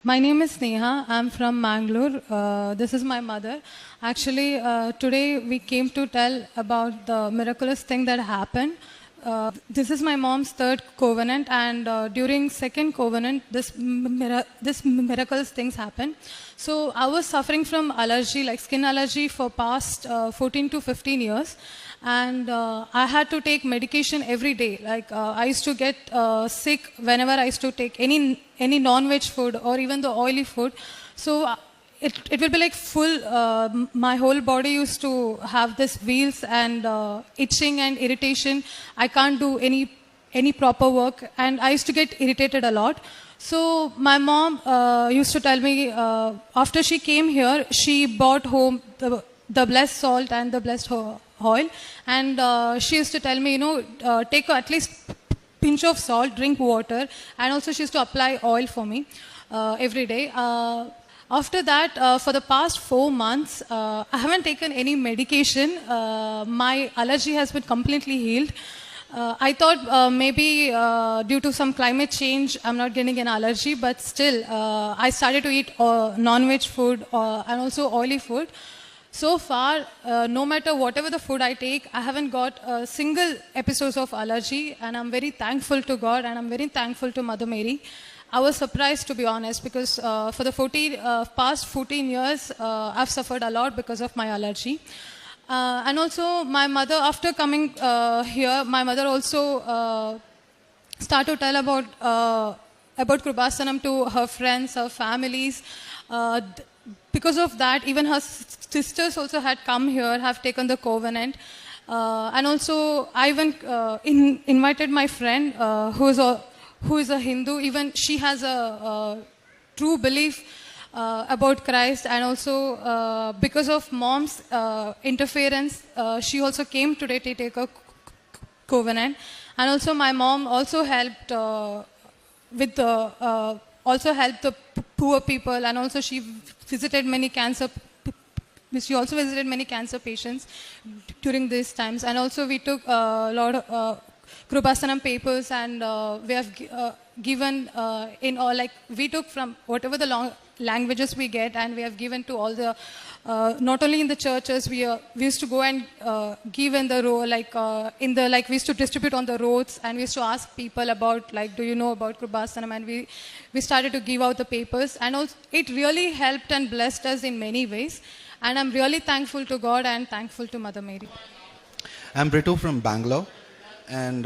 My name is Neha. I'm from Mangalore. This is my mother. Actually, today we came to tell about the miraculous thing that happened. This is my mom's third covenant, and during second covenant, this miraculous things happened. So I was suffering from allergy, like skin allergy, for past 14 to 15 years, and I had to take medication every day. Like I used to get sick whenever I used to take any non-veg food or even the oily food. So it will be like full, my whole body used to have this wheals and itching and irritation. I can't do any proper work, and I used to get irritated a lot. So my mom used to tell me, after she came here, she brought home the blessed salt and the blessed oil, and she used to tell me, take at least pinch of salt, drink water, and also she used to apply oil for me every day. After that, for the past 4 months, I haven't taken any medication. My allergy has been completely healed. I thought maybe due to some climate change, I'm not getting an allergy, but still, I started to eat non-veg food and also oily food. So far, no matter whatever the food I take, I haven't got a single episode of allergy, and I'm very thankful to God, and I'm very thankful to Mother Mary. I was surprised, to be honest, because for the past 14 years, I've suffered a lot because of my allergy. And also, my mother, after coming here, my mother also started to tell about Krubhasanam to her friends, her families. Because of that, even her sisters also had come here, have taken the covenant. And also, I even invited my friend who is a Hindu. Even she has a true belief about Christ, and also because of mom's interference, she also came today to take a covenant. And also my mom also helped with the poor people, and also she visited many cancer. She also visited many cancer patients during these times, and also we took a lot of Krubhasanam papers, and we have given in all, like we took from whatever the languages we get, and we have given to all the not only in the churches. We used to go and give in the road, we used to distribute on the roads, and we used to ask people about, like, do you know about Krubhasanam, and we started to give out the papers, and also it really helped and blessed us in many ways, and I'm really thankful to God and thankful to Mother Mary. I'm Brito from Bangalore, and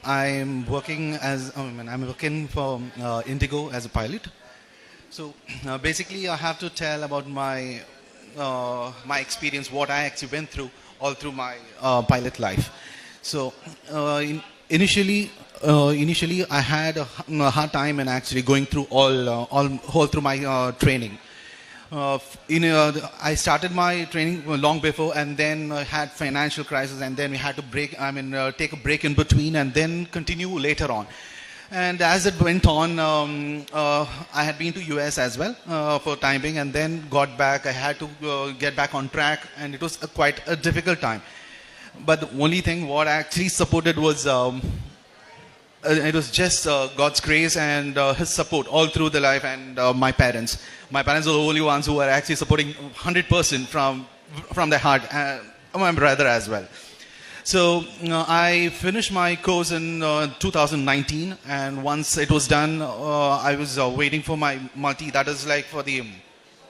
I'm working for Indigo as a pilot. So basically, I have to tell about my experience, what I actually went through all through my pilot life. So initially, I had a hard time in actually going through all through my training. I started my training long before, and then had financial crisis, and then we had to take a break in between, and then continue later on. And as it went on, I had been to US as well for time being, and then got back. I had to get back on track, and it was quite a difficult time. But the only thing what actually supported was it was just God's grace and His support all through the life, and my parents. My parents are the only ones who are actually supporting 100% from their heart, my brother as well. So I finished my course in 2019, and once it was done, I was waiting for my multi. That is like for the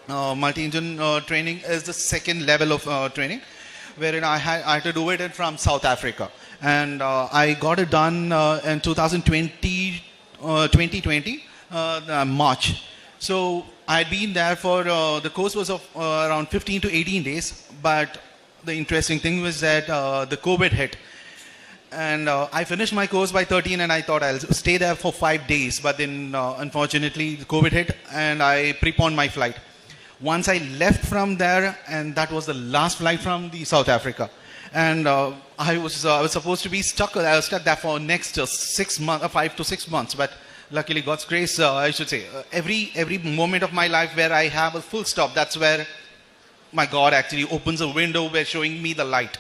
multi-engine training is the second level of training, wherein I had to do it from South Africa, and I got it done in 2020 March. So I had been there for the course was of around 15 to 18 days, but the interesting thing was that the COVID hit, and I finished my course by 13, and I thought I'll stay there for 5 days, but then unfortunately the COVID hit, and I preponed my flight. Once I left from there, and that was the last flight from the South Africa, and I was supposed to be stuck. I was stuck there for next 6 months, 5 to 6 months, but luckily God's grace, I should say, every moment of my life where I have a full stop, that's where my God actually opens a window where showing me the light.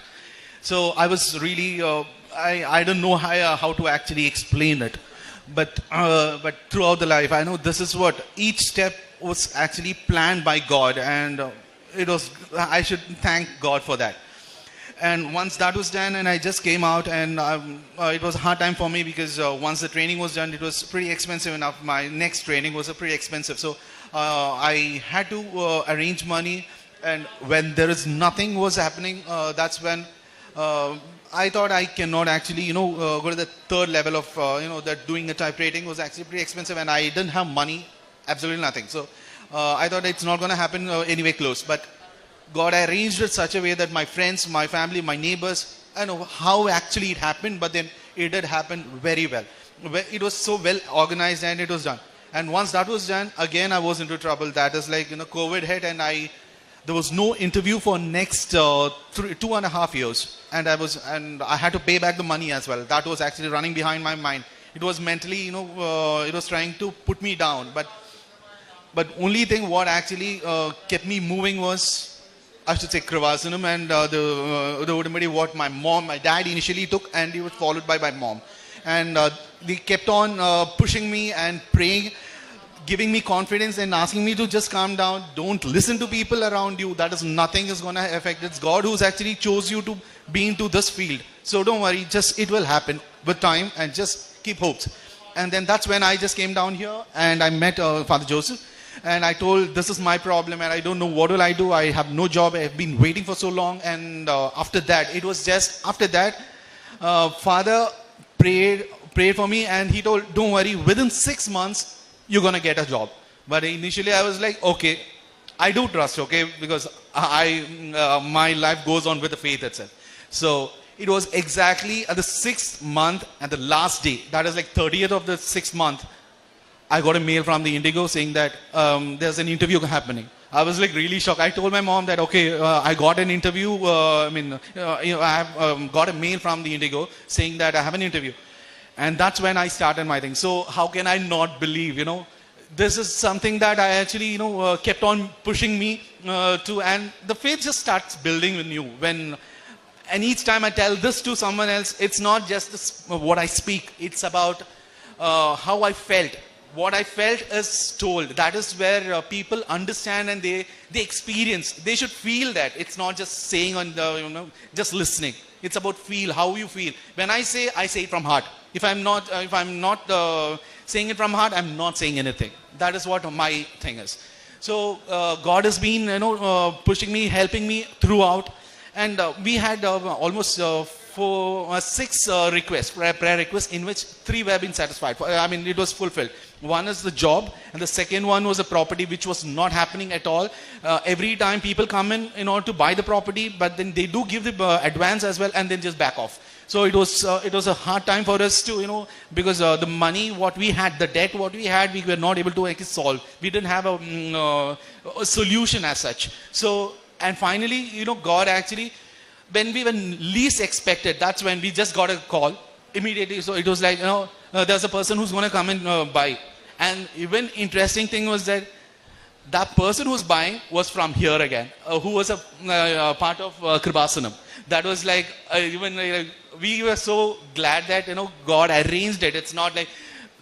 So I was really, I don't know how to actually explain it. But throughout the life, I know this is what each step was actually planned by God, and it was, I should thank God for that. And once that was done, and I just came out, and it was a hard time for me because once the training was done, it was pretty expensive enough. My next training was pretty expensive, so I had to arrange money. And when there is nothing was happening, that's when I thought I cannot actually, go to the third level of, that doing a typewriting was actually pretty expensive, and I didn't have money, absolutely nothing. So I thought it's not going to happen anyway close. But God arranged it such a way that my friends, my family, my neighbors, I know how actually it happened, but then it did happen very well. It was so well organized and it was done. And once that was done, again I was into trouble. That is like, COVID hit, and there was no interview for next 2.5 years. And I had to pay back the money as well. That was actually running behind my mind. It was mentally, it was trying to put me down. But only thing what actually kept me moving was, I should say, Krivasanam and the Udamadi, what my dad initially took, and he was followed by my mom. And they kept on pushing me and praying, giving me confidence and asking me to just calm down. Don't listen to people around you. That is, nothing is going to affect. It's God who's actually chose you to be into this field. So don't worry, just it will happen with time, and just keep hopes. And then that's when I just came down here and I met Father Joseph. And I told, this is my problem and I don't know what will I do. I have no job. I have been waiting for so long. And after that, Father prayed for me, and he told, don't worry, within 6 months, you're going to get a job. But initially I was like, okay, I do trust, okay, because my life goes on with the faith itself. So it was exactly at the 6th month, at the last day, that is like 30th of the 6th month, I got a mail from the Indigo saying that there's an interview happening. I was like really shocked. I told my mom that, okay, I got an interview. I have got a mail from the Indigo saying that I have an interview. And that's when I started my thing. So how can I not believe, this is something that I actually, kept on pushing me to, and the faith just starts building in you. And each time I tell this to someone else, it's not just what I speak. It's about how I felt. What I felt is told. That is where people understand and they experience. They should feel that. It's not just saying on the, just listening. It's about feel, how you feel. When I say it from heart. If I'm not saying it from heart, I'm not saying anything. That is what my thing is. So God has been, pushing me, helping me throughout. And we had almost 6 requests, prayer requests, in which 3 were being satisfied. It was fulfilled. One is the job, and the second one was a property which was not happening at all. Every time people come in order to buy the property, but then they do give the advance as well, and then just back off. So it was a hard time for us to, because the money what we had, the debt what we had, we were not able to actually solve. We didn't have a solution as such. So, and finally, God actually, when we were least expected, that's when we just got a call immediately. So it was like, there's a person who's going to come and buy. And even interesting thing was that person who's buying was from here again, who was a part of Krivasanam. That was like, we were so glad that, God arranged it. It's not like,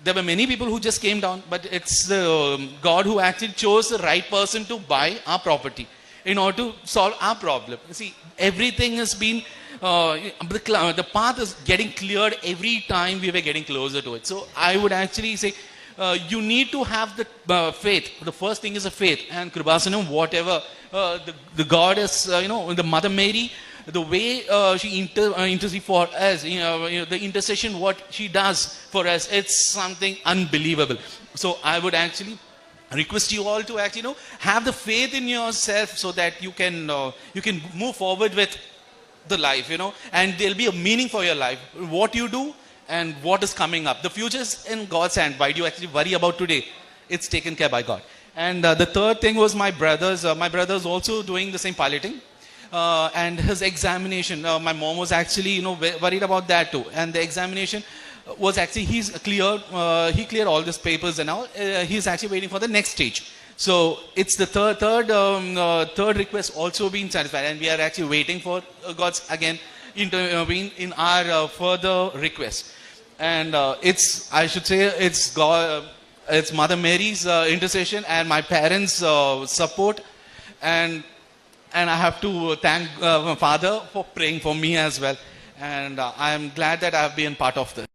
there were many people who just came down, but it's God who actually chose the right person to buy our property in order to solve our problem. You see, everything has been, the path is getting cleared every time we were getting closer to it. So I would actually say, you need to have the faith. The first thing is a faith. And Krivasanam, whatever, the goddess, the Mother Mary, the way she intercedes for us, the intercession, what she does for us, it's something unbelievable. So I would actually request you all to actually, have the faith in yourself so that you can move forward with the life, and there'll be a meaning for your life. What you do and what is coming up. The future is in God's hand. Why do you actually worry about today? It's taken care by God. And the third thing was my brothers. My brother's also doing the same piloting. And his examination, my mom was actually, worried about that too. And the examination was actually, he cleared all these papers and all. He's actually waiting for the next stage. So it's the third request also being satisfied. And we are actually waiting for God's, again, intervene in our further request. And I should say, it's God, It's Mother Mary's intercession and my parents' support, and I have to thank my father for praying for me as well. And I am glad that I have been part of this.